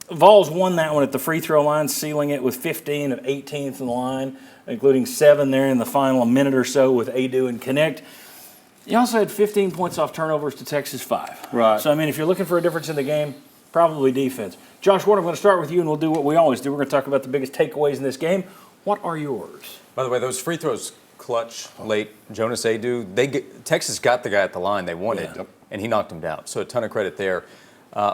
Vols won that one at the free throw line, sealing it with 15 of 18th in the line, including 7 there in the final minute or so with Adu and Connect. You also had 15 points off turnovers to Texas 5. Right. So, I mean, if you're looking for a difference in the game, probably defense. Josh Ward, I'm going to start with you, and we'll do what we always do. We're going to talk about the biggest takeaways in this game. What are yours? By the way, those free throws clutch late. Jonas Adu, Texas got the guy at the line they wanted, and he knocked him down. So a ton of credit there.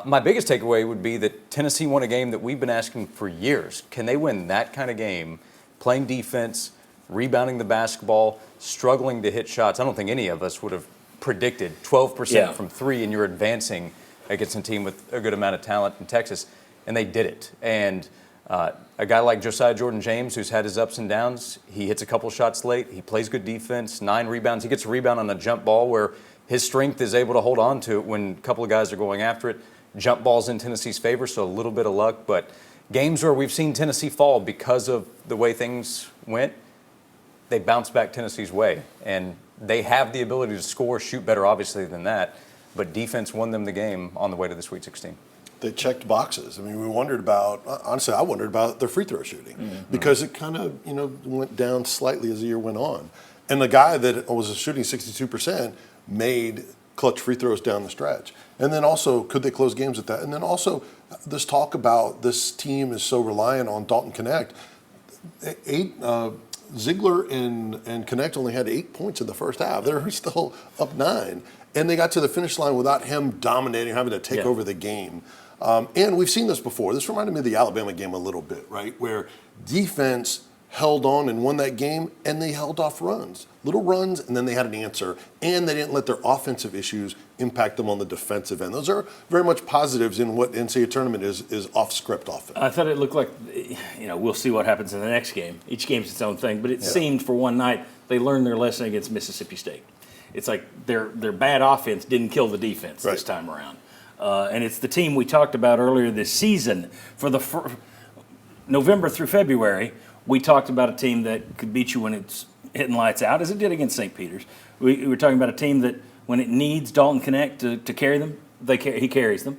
My biggest takeaway would be that Tennessee won a game that we've been asking for years. Can they win that kind of game, playing defense, rebounding the basketball, struggling to hit shots? I don't think any of us would have predicted 12% from 3, and you're advancing against a team with a good amount of talent in Texas, and they did it. And a guy like Josiah Jordan-James, who's had his ups and downs, he hits a couple shots late, he plays good defense, 9 rebounds. He gets a rebound on a jump ball where his strength is able to hold on to it when a couple of guys are going after it. Jump ball's in Tennessee's favor, so a little bit of luck. But games where we've seen Tennessee fall because of the way things went, they bounce back Tennessee's way. And they have the ability to score, shoot better, obviously, than that. But defense won them the game on the way to the Sweet 16. They checked boxes. I mean, we wondered about, honestly, I wondered about their free throw shooting because it kind of, went down slightly as the year went on. And the guy that was shooting 62% made clutch free throws down the stretch. And then also, could they close games at that? And then also, this talk about this team is so reliant on Dalton Connect. Ziegler and Connect only had 8 points in the first half. They're still up 9. And they got to the finish line without him dominating, having to take over the game. And we've seen this before. This reminded me of the Alabama game a little bit, right? Where defense held on and won that game, and they held off runs. Little runs, and then they had an answer. And they didn't let their offensive issues impact them on the defensive end. Those are very much positives in what NCAA tournament is off-script offense. I thought it looked like, we'll see what happens in the next game. Each game's its own thing. But it seemed for one night they learned their lesson against Mississippi State. It's like their bad offense didn't kill the defense this time around. And it's the team we talked about earlier this season. For the November through February, we talked about a team that could beat you when it's hitting lights out, as it did against St. Peter's. We were talking about a team that when it needs Dalton Connect to carry them, he carries them.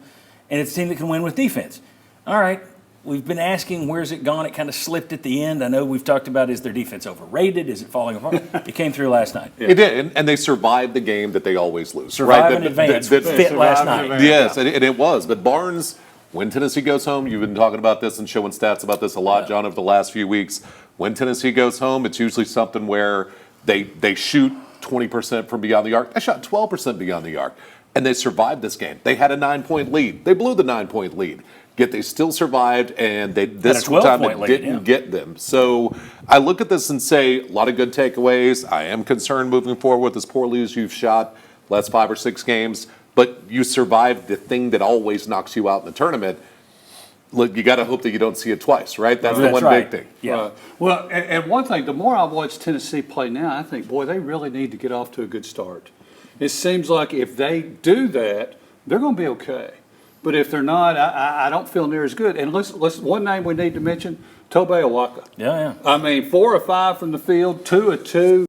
And it's a team that can win with defense. All right, we've been asking where's it gone. It kind of slipped at the end. I know we've talked about is their defense overrated? Is it falling apart? It came through last night. It did, and they survived the game that they always lose. Survive in advance, fit last night. Yes, and it was. But Barnes, when Tennessee goes home, you've been talking about this and showing stats about this a lot, John, over the last few weeks. When Tennessee goes home, it's usually something where they shoot 20% from beyond the arc. They shot 12% beyond the arc, and they survived this game. They had a 9-point lead. They blew the 9-point lead. Yet they still survived, and this time it didn't get them. So I look at this and say, a lot of good takeaways. I am concerned moving forward with as poorly as you've shot last 5 or 6 games, but you survived the thing that always knocks you out in the tournament. Look, you got to hope that you don't see it twice, right? That's the one big thing. Yeah. Well, and one thing, the more I watch Tennessee play now, I think, boy, they really need to get off to a good start. It seems like if they do that, they're going to be okay. But if they're not, I don't feel near as good. And let's one name we need to mention, Tobe Awaka. Yeah. I mean, 4 of 5 from the field, 2 of 2.